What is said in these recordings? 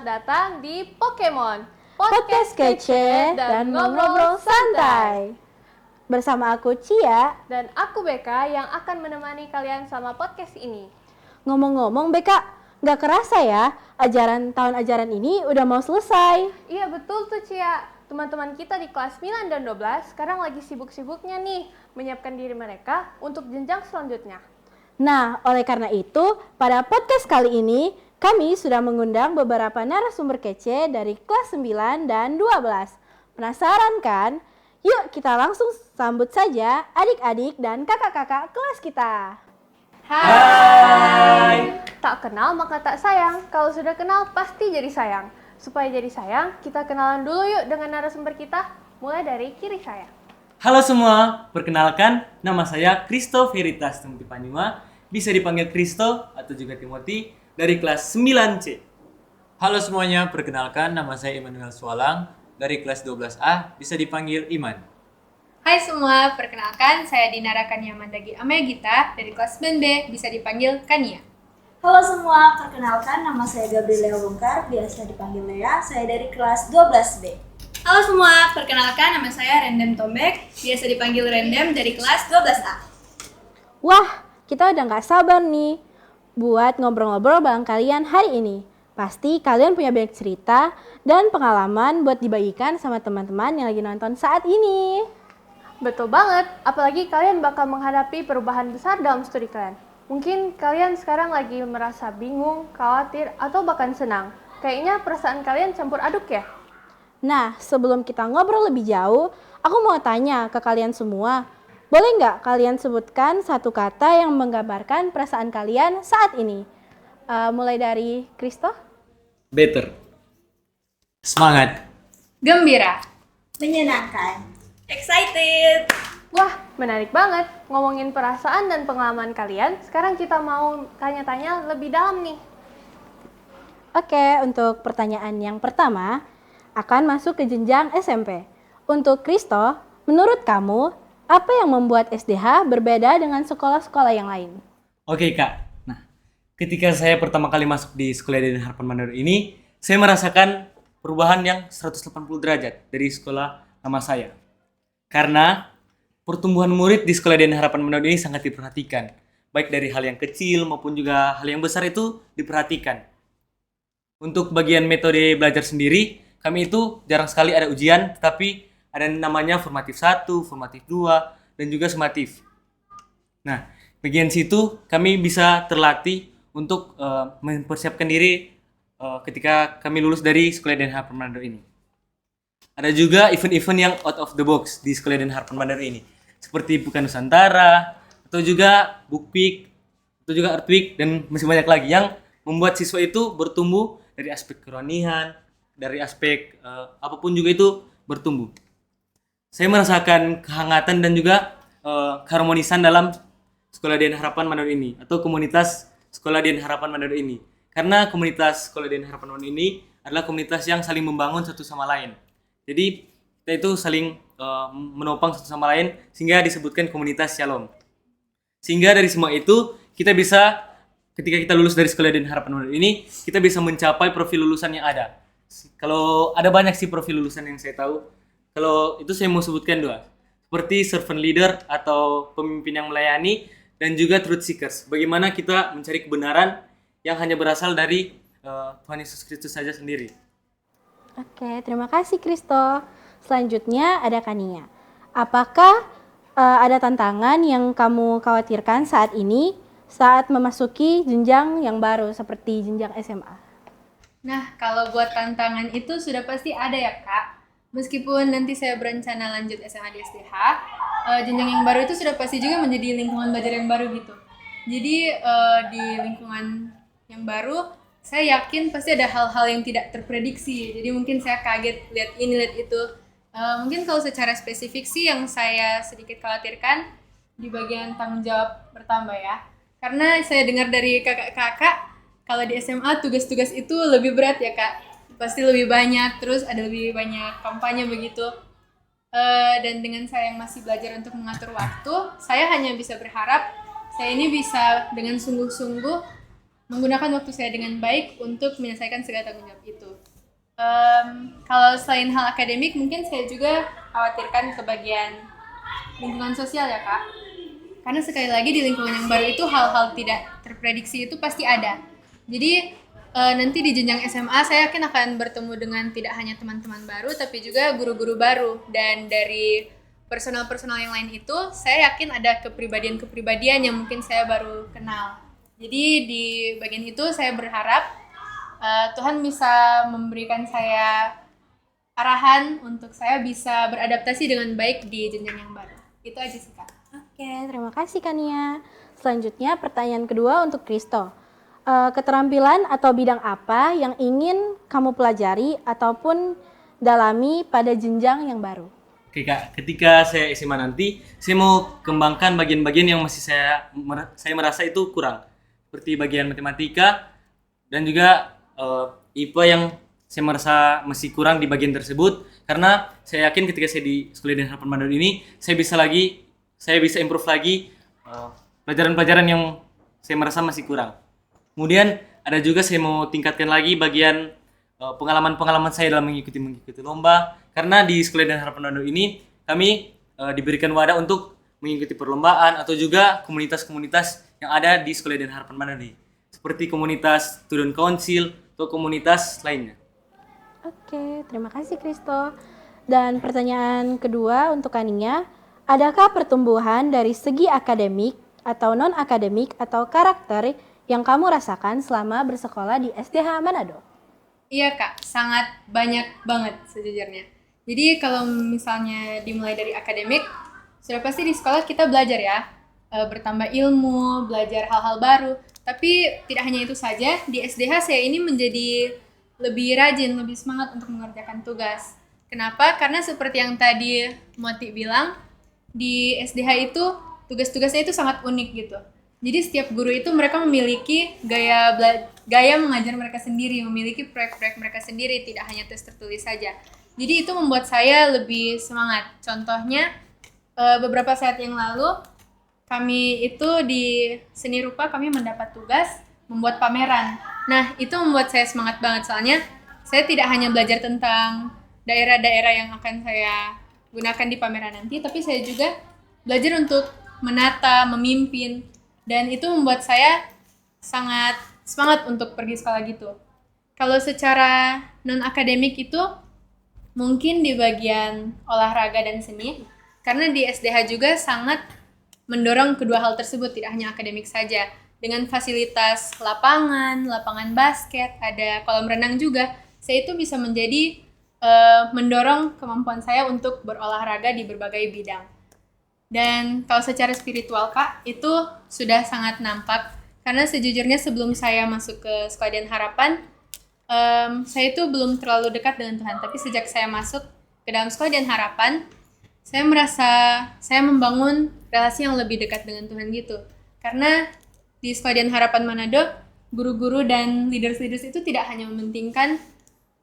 selamat datang di Pokemon Podcast kece dan ngobrol santai. Bersama aku Cia. Dan aku Beka yang akan menemani kalian selama podcast ini. Ngomong-ngomong Beka, gak kerasa ya tahun ajaran ini udah mau selesai. Iya betul tuh Cia. Teman-teman kita di kelas 9 dan 12 sekarang lagi sibuk-sibuknya nih menyiapkan diri mereka untuk jenjang selanjutnya. Nah, oleh karena itu, pada podcast kali ini, kami sudah mengundang beberapa narasumber kece dari kelas 9 dan 12. Penasaran kan? Yuk kita langsung sambut saja adik-adik dan kakak-kakak kelas kita. Hai! Tak kenal maka tak sayang, kalau sudah kenal pasti jadi sayang. Supaya jadi sayang, kita kenalan dulu yuk dengan narasumber kita, mulai dari kiri saya. Halo semua, perkenalkan nama saya Kristo Veritas Timothy Panima, bisa dipanggil Kristo atau juga Timothy dari kelas 9C. Halo semuanya, perkenalkan nama saya Immanuel Swalang dari kelas 12A, bisa dipanggil Iman. Hai semua, perkenalkan saya Dinara Kania Mandagi Amaya Gita dari kelas 9B, bisa dipanggil Kania. Halo semua, perkenalkan nama saya Gabriela Bongkar, biasa dipanggil Lea, saya dari kelas 12B. Halo semua, perkenalkan nama saya Rendem Tombek, biasa dipanggil Rendem dari kelas 12A. Wah, kita udah gak sabar nih buat ngobrol-ngobrol bareng kalian hari ini. Pasti kalian punya banyak cerita dan pengalaman buat dibagikan sama teman-teman yang lagi nonton saat ini. Betul banget, apalagi kalian bakal menghadapi perubahan besar dalam studi kalian. Mungkin kalian sekarang lagi merasa bingung, khawatir, atau bahkan senang. Kayaknya perasaan kalian campur aduk ya? Nah, sebelum kita ngobrol lebih jauh, aku mau tanya ke kalian semua. Boleh nggak kalian sebutkan satu kata yang menggambarkan perasaan kalian saat ini? Mulai dari Kristo? Better. Semangat. Gembira. Menyenangkan. Excited. Wah, menarik banget. Ngomongin perasaan dan pengalaman kalian, sekarang kita mau tanya-tanya lebih dalam nih. Oke, untuk pertanyaan yang pertama, akan masuk ke jenjang SMP. Untuk Kristo, menurut kamu, apa yang membuat SDH berbeda dengan sekolah-sekolah yang lain? Oke Kak, nah ketika saya pertama kali masuk di Sekolah Deden Harapan Manado ini, saya merasakan perubahan yang 180 derajat dari sekolah lama saya. Karena pertumbuhan murid di Sekolah Deden Harapan Manado ini sangat diperhatikan. Baik dari hal yang kecil maupun juga hal yang besar itu diperhatikan. Untuk bagian metode belajar sendiri, kami itu jarang sekali ada ujian, tetapi ada namanya formatif 1, formatif 2, dan juga sumatif. Nah, bagian situ kami bisa terlatih untuk mempersiapkan diri ketika kami lulus dari Sekolah Deden Harapan Manado ini. Ada juga event-event yang out of the box di Sekolah Deden Harapan Manado ini, seperti Bukan Nusantara, atau juga Book Week, atau juga Art Week, dan masih banyak lagi yang membuat siswa itu bertumbuh dari aspek kerohanian, dari aspek apapun juga itu bertumbuh. Saya merasakan kehangatan dan juga keharmonisan dalam Sekolah Deden Harapan Manado ini atau komunitas Sekolah Deden Harapan Manado ini. Karena komunitas Sekolah Deden Harapan Manado ini adalah komunitas yang saling membangun satu sama lain. Jadi kita itu saling menopang satu sama lain sehingga disebutkan komunitas Shalom. Sehingga dari semua itu kita bisa, ketika kita lulus dari Sekolah Deden Harapan Manado ini, kita bisa mencapai profil lulusan yang ada. Kalau ada banyak sih profil lulusan yang saya tahu. Kalau itu saya mau sebutkan dua. Seperti servant leader atau pemimpin yang melayani, dan juga truth seekers. Bagaimana kita mencari kebenaran yang hanya berasal dari Tuhan Yesus Kristus saja sendiri. Oke, terima kasih Kristo. Selanjutnya ada Kania. Apakah ada tantangan yang kamu khawatirkan saat ini saat memasuki jenjang yang baru seperti jenjang SMA? Nah, kalau buat tantangan itu sudah pasti ada ya Kak. Meskipun nanti saya berencana lanjut SMA di SDH, jenjang yang baru itu sudah pasti juga menjadi lingkungan belajar yang baru gitu. Jadi di lingkungan yang baru, saya yakin pasti ada hal-hal yang tidak terprediksi. Jadi mungkin saya kaget lihat ini, lihat itu. Mungkin kalau secara spesifik sih yang saya sedikit khawatirkan di bagian tanggung jawab bertambah ya. Karena saya dengar dari kakak-kakak, kalau di SMA tugas-tugas itu lebih berat ya Kak. Pasti lebih banyak, terus ada lebih banyak kampanye begitu. Dan dengan saya yang masih belajar untuk mengatur waktu, saya hanya bisa berharap saya ini bisa dengan sungguh-sungguh menggunakan waktu saya dengan baik untuk menyelesaikan segala tanggung jawab itu. Kalau selain hal akademik, mungkin saya juga khawatirkan ke bagian lingkungan sosial ya Kak. Karena sekali lagi di lingkungan yang baru itu hal-hal tidak terprediksi itu pasti ada. Jadi nanti di jenjang SMA saya yakin akan bertemu dengan tidak hanya teman-teman baru tapi juga guru-guru baru. Dan dari personal-personal yang lain itu saya yakin ada kepribadian-kepribadian yang mungkin saya baru kenal. Jadi di bagian itu saya berharap Tuhan bisa memberikan saya arahan untuk saya bisa beradaptasi dengan baik di jenjang yang baru. Itu aja sih Kak. Oke, terima kasih Kania. Selanjutnya pertanyaan kedua untuk Kristo. Keterampilan atau bidang apa yang ingin kamu pelajari ataupun dalami pada jenjang yang baru? Oke Kak, ketika saya SMA nanti, saya mau kembangkan bagian-bagian yang masih saya merasa itu kurang. Seperti bagian matematika dan juga IPA yang saya merasa masih kurang di bagian tersebut. Karena saya yakin ketika saya di Sekolah Dian Harapan Manado ini, saya bisa improve lagi pelajaran-pelajaran yang saya merasa masih kurang. Kemudian ada juga saya mau tingkatkan lagi bagian pengalaman-pengalaman saya dalam mengikuti lomba. Karena di Sekolah Dian Harapan Manado ini kami diberikan wadah untuk mengikuti perlombaan atau juga komunitas-komunitas yang ada di Sekolah Dian Harapan Manado, seperti komunitas Student Council atau komunitas lainnya. Oke, terima kasih Kristo. Dan pertanyaan kedua untuk Kania, adakah pertumbuhan dari segi akademik atau non-akademik atau karakter yang kamu rasakan selama bersekolah di SDH Manado? Iya Kak, sangat banyak banget sejujurnya. Jadi kalau misalnya dimulai dari akademik, sudah pasti di sekolah kita belajar ya, bertambah ilmu, belajar hal-hal baru. Tapi tidak hanya itu saja, di SDH saya ini menjadi lebih rajin, lebih semangat untuk mengerjakan tugas. Kenapa? Karena seperti yang tadi Moti bilang, di SDH itu tugas-tugasnya itu sangat unik gitu. Jadi setiap guru itu mereka memiliki gaya mengajar mereka sendiri, memiliki proyek-proyek mereka sendiri, tidak hanya tes tertulis saja. Jadi itu membuat saya lebih semangat. Contohnya beberapa saat yang lalu kami itu di seni rupa kami mendapat tugas membuat pameran. Nah, itu membuat saya semangat banget soalnya saya tidak hanya belajar tentang daerah-daerah yang akan saya gunakan di pameran nanti, tapi saya juga belajar untuk menata, memimpin, dan itu membuat saya sangat semangat untuk pergi sekolah gitu. Kalau secara non-akademik itu mungkin di bagian olahraga dan seni, karena di SDH juga sangat mendorong kedua hal tersebut, tidak hanya akademik saja. Dengan fasilitas lapangan basket, ada kolam renang juga, saya itu bisa menjadi mendorong kemampuan saya untuk berolahraga di berbagai bidang. Dan kalau secara spiritual Kak, itu sudah sangat nampak. Karena sejujurnya sebelum saya masuk ke Sekolah Dian Harapan, saya itu belum terlalu dekat dengan Tuhan. Tapi sejak saya masuk ke dalam Sekolah Dian Harapan, saya merasa saya membangun relasi yang lebih dekat dengan Tuhan gitu. Karena di Sekolah Dian Harapan Manado, guru-guru dan leaders-leaders itu tidak hanya mementingkan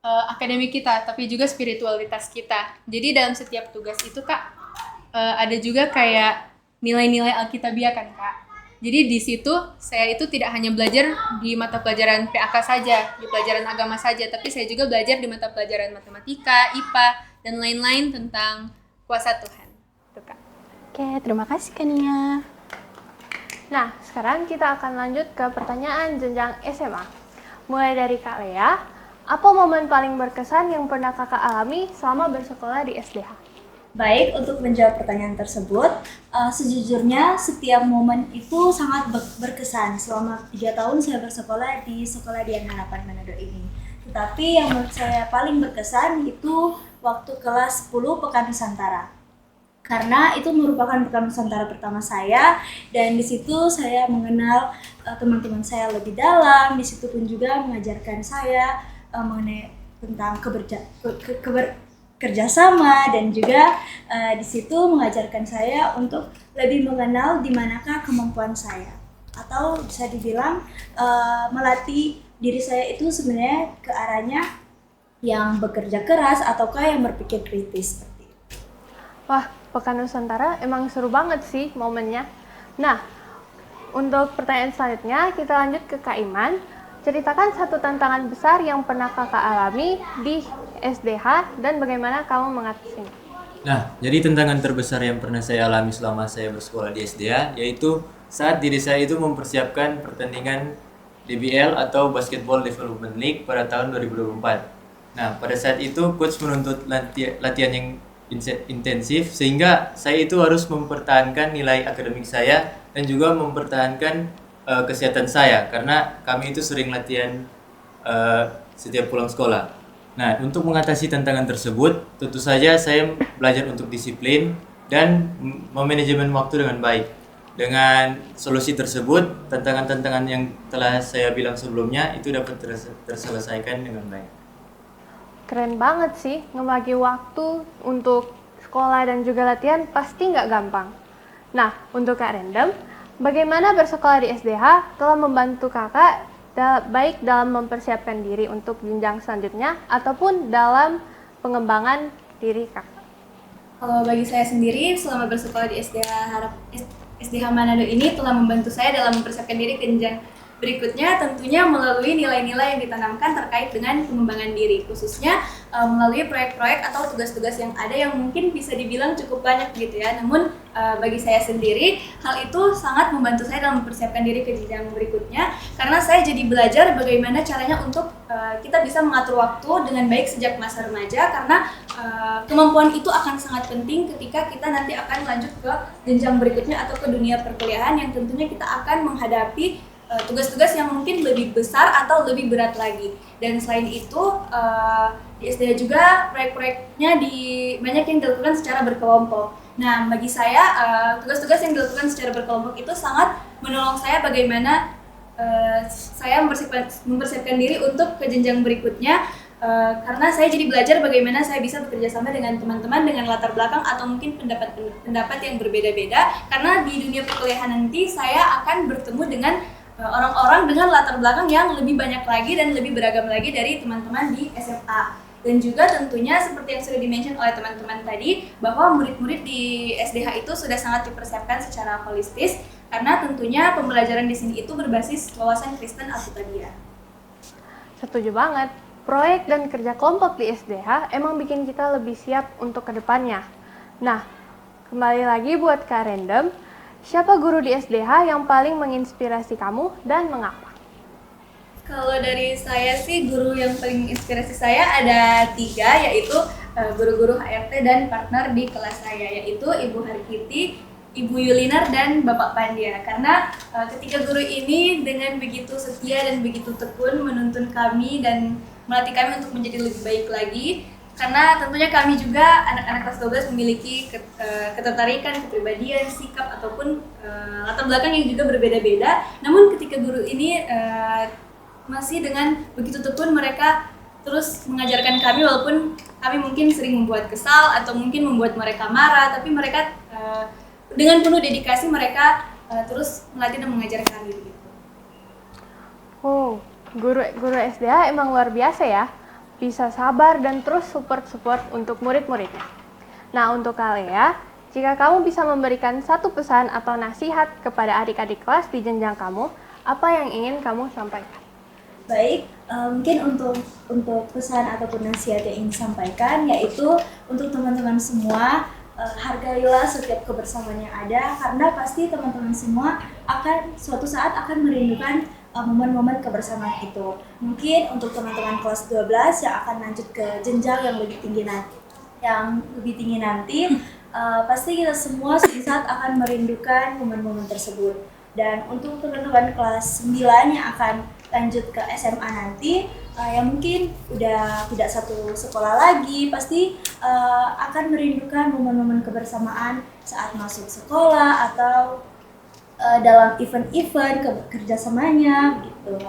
akademik kita, tapi juga spiritualitas kita. Jadi dalam setiap tugas itu Kak, ada juga kayak nilai-nilai Alkitabiah kan Kak. Jadi di situ saya itu tidak hanya belajar di mata pelajaran PAK saja, di pelajaran agama saja, tapi saya juga belajar di mata pelajaran matematika, IPA, dan lain-lain tentang kuasa Tuhan. Itu Kak. Oke, terima kasih Kania. Nah, sekarang kita akan lanjut ke pertanyaan jenjang SMA. Mulai dari Kak Lea, apa momen paling berkesan yang pernah Kakak alami selama bersekolah di SDH? Baik, untuk menjawab pertanyaan tersebut, sejujurnya setiap momen itu sangat berkesan selama 3 tahun saya bersekolah di Sekolah Dian Harapan Manado ini. Tetapi yang menurut saya paling berkesan itu waktu kelas 10 Pekan Nusantara. Karena itu merupakan Pekan Nusantara pertama saya, dan di situ saya mengenal teman-teman saya lebih dalam. Di situ pun juga mengajarkan saya mengenai tentang kerjasama, dan juga di situ mengajarkan saya untuk lebih mengenal di manakah kemampuan saya, atau bisa dibilang melatih diri saya itu sebenarnya ke arahnya yang bekerja keras ataukah yang berpikir kritis seperti itu. Wah, Pekan Nusantara emang seru banget sih momennya. Nah, untuk pertanyaan selanjutnya kita lanjut ke Kak Iman. Ceritakan satu tantangan besar yang pernah kakak alami di SDH dan bagaimana kamu mengatasinya. Nah, jadi tantangan terbesar yang pernah saya alami selama saya bersekolah di SDA yaitu saat diri saya itu mempersiapkan pertandingan DBL atau Basketball Development League pada tahun 2024. Nah, pada saat itu coach menuntut latihan yang intensif sehingga saya itu harus mempertahankan nilai akademik saya dan juga mempertahankan kesehatan saya karena kami itu sering latihan setiap pulang sekolah. Nah, untuk mengatasi tantangan tersebut, tentu saja saya belajar untuk disiplin dan memanajemen waktu dengan baik. Dengan solusi tersebut, tantangan-tantangan yang telah saya bilang sebelumnya itu dapat terselesaikan dengan baik. Keren banget sih, ngebagi waktu untuk sekolah dan juga latihan pasti nggak gampang. Nah, untuk Kak Random, bagaimana bersekolah di SDH telah membantu kakak baik dalam mempersiapkan diri untuk jenjang selanjutnya ataupun dalam pengembangan diri kakak? Kalau bagi saya sendiri, selama bersekolah di SDH Manado ini telah membantu saya dalam mempersiapkan diri ke jenjang berikutnya, tentunya melalui nilai-nilai yang ditanamkan terkait dengan pengembangan diri, khususnya melalui proyek-proyek atau tugas-tugas yang ada yang mungkin bisa dibilang cukup banyak gitu ya. Namun bagi saya sendiri, hal itu sangat membantu saya dalam mempersiapkan diri ke jenjang berikutnya, karena saya jadi belajar bagaimana caranya untuk kita bisa mengatur waktu dengan baik sejak masa remaja, karena kemampuan itu akan sangat penting ketika kita nanti akan lanjut ke jenjang berikutnya atau ke dunia perkuliahan yang tentunya kita akan menghadapi tugas-tugas yang mungkin lebih besar atau lebih berat lagi. Dan selain itu di SDH juga proyek-proyeknya banyak yang dilakukan secara berkelompok. Nah, bagi saya tugas-tugas yang dilakukan secara berkelompok itu sangat menolong saya bagaimana saya mempersiapkan diri untuk ke jenjang berikutnya, karena saya jadi belajar bagaimana saya bisa bekerja sama dengan teman-teman dengan latar belakang atau mungkin pendapat yang berbeda-beda, karena di dunia perkuliahan nanti saya akan bertemu dengan orang-orang dengan latar belakang yang lebih banyak lagi dan lebih beragam lagi dari teman-teman di SMA. Dan juga tentunya seperti yang sudah di-mention oleh teman-teman tadi, bahwa murid-murid di SDH itu sudah sangat dipersiapkan secara holistis, karena tentunya pembelajaran di sini itu berbasis wawasan Kristen Alkitabiah. Setuju banget, proyek dan kerja kelompok di SDH emang bikin kita lebih siap untuk kedepannya. Nah, kembali lagi buat Kak Random, siapa guru di SDH yang paling menginspirasi kamu dan mengapa? Kalau dari saya sih, guru yang paling menginspirasi saya ada 3, yaitu guru-guru HRT dan partner di kelas saya, yaitu Ibu Harkiti, Ibu Yulinar, dan Bapak Pandia. Karena ketiga guru ini dengan begitu setia dan begitu tekun menuntun kami dan melatih kami untuk menjadi lebih baik lagi. Karena tentunya kami juga anak-anak kelas 12 memiliki ketertarikan, kepribadian, sikap ataupun latar belakang yang juga berbeda-beda. Namun ketika guru ini masih dengan begitu tekun, mereka terus mengajarkan kami walaupun kami mungkin sering membuat kesal atau mungkin membuat mereka marah, tapi mereka dengan penuh dedikasi mereka terus melatih dan mengajar kami begitu. Oh, guru SDH emang luar biasa ya. Bisa sabar dan terus support untuk murid-muridnya. Nah, untuk Kalea, jika kamu bisa memberikan satu pesan atau nasihat kepada adik-adik kelas di jenjang kamu, apa yang ingin kamu sampaikan? Baik, mungkin untuk pesan ataupun nasihat yang ingin disampaikan, yaitu untuk teman-teman semua, hargailah setiap kebersamaan yang ada, karena pasti teman-teman semua akan suatu saat akan merindukan momen-momen kebersamaan itu. Mungkin untuk teman-teman kelas 12 yang akan lanjut ke jenjang yang lebih tinggi nanti, pasti kita semua suatu saat akan merindukan momen-momen tersebut. Dan untuk teman-teman kelas 9 yang akan lanjut ke SMA nanti, yang mungkin udah tidak satu sekolah lagi, pasti akan merindukan momen-momen kebersamaan saat masuk sekolah atau dalam event-event kerjasamanya gitu.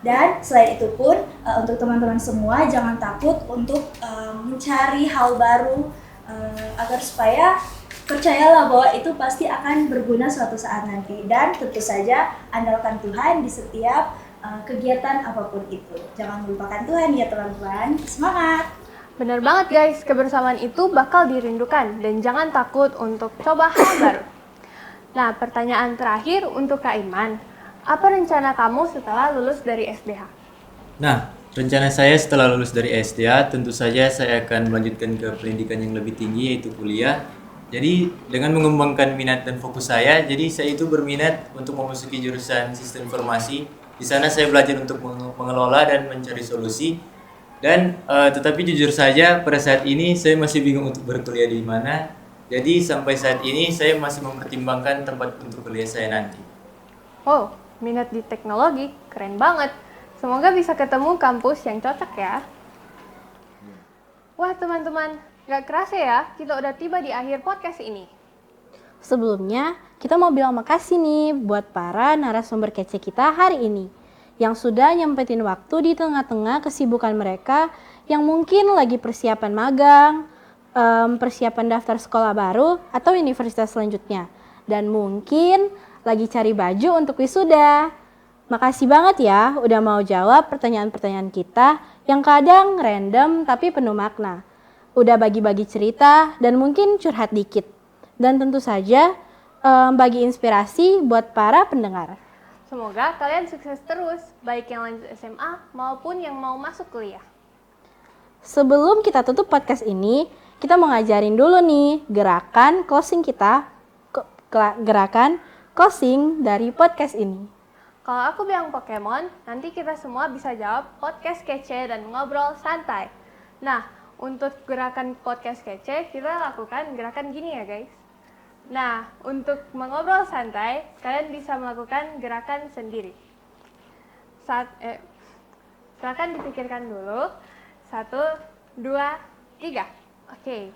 Dan selain itu pun untuk teman-teman semua, jangan takut untuk mencari hal baru, agar supaya percayalah bahwa itu pasti akan berguna suatu saat nanti. Dan tentu saja andalkan Tuhan di setiap kegiatan apapun itu. Jangan melupakan Tuhan ya teman-teman. Semangat! Bener banget guys, kebersamaan itu bakal dirindukan dan jangan takut untuk coba hal baru. Nah, pertanyaan terakhir untuk Kak Iman. Apa rencana kamu setelah lulus dari SDH? Nah, rencana saya setelah lulus dari SDA, tentu saja saya akan melanjutkan ke pendidikan yang lebih tinggi, yaitu kuliah. Jadi, dengan mengembangkan minat dan fokus saya, jadi saya itu berminat untuk memasuki jurusan sistem informasi. Di sana saya belajar untuk mengelola dan mencari solusi. Dan tetapi jujur saja, pada saat ini saya masih bingung untuk berkuliah di mana. Jadi, sampai saat ini saya masih mempertimbangkan tempat untuk kuliah saya nanti. Oh, minat di teknologi, keren banget. Semoga bisa ketemu kampus yang cocok ya. Wah teman-teman, gak kerasa ya kita udah tiba di akhir podcast ini. Sebelumnya, kita mau bilang makasih nih buat para narasumber kece kita hari ini yang sudah nyempetin waktu di tengah-tengah kesibukan mereka yang mungkin lagi persiapan magang, persiapan daftar sekolah baru atau universitas selanjutnya, dan mungkin lagi cari baju untuk wisuda. Makasih banget ya udah mau jawab pertanyaan-pertanyaan kita yang kadang random tapi penuh makna. Udah bagi-bagi cerita dan mungkin curhat dikit. Dan tentu saja bagi inspirasi buat para pendengar. Semoga kalian sukses terus, baik yang lanjut SMA maupun yang mau masuk kuliah. Sebelum kita tutup podcast ini, kita mau ngajarin dulu nih gerakan closing kita, gerakan closing dari podcast ini. Kalau aku bilang Pokemon, nanti kita semua bisa jawab podcast kece dan ngobrol santai. Nah, untuk gerakan podcast kece, kita lakukan gerakan gini ya guys. Nah, untuk mengobrol santai, kalian bisa melakukan gerakan sendiri. Silakan dipikirkan dulu. 1, 2, 3. Oke.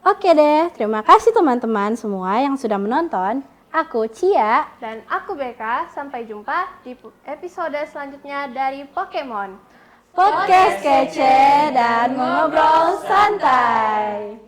Oke deh, terima kasih teman-teman semua yang sudah menonton. Aku Cia. Dan aku Beka. Sampai jumpa di episode selanjutnya dari Pokemon. Podcast kece dan ngobrol santai.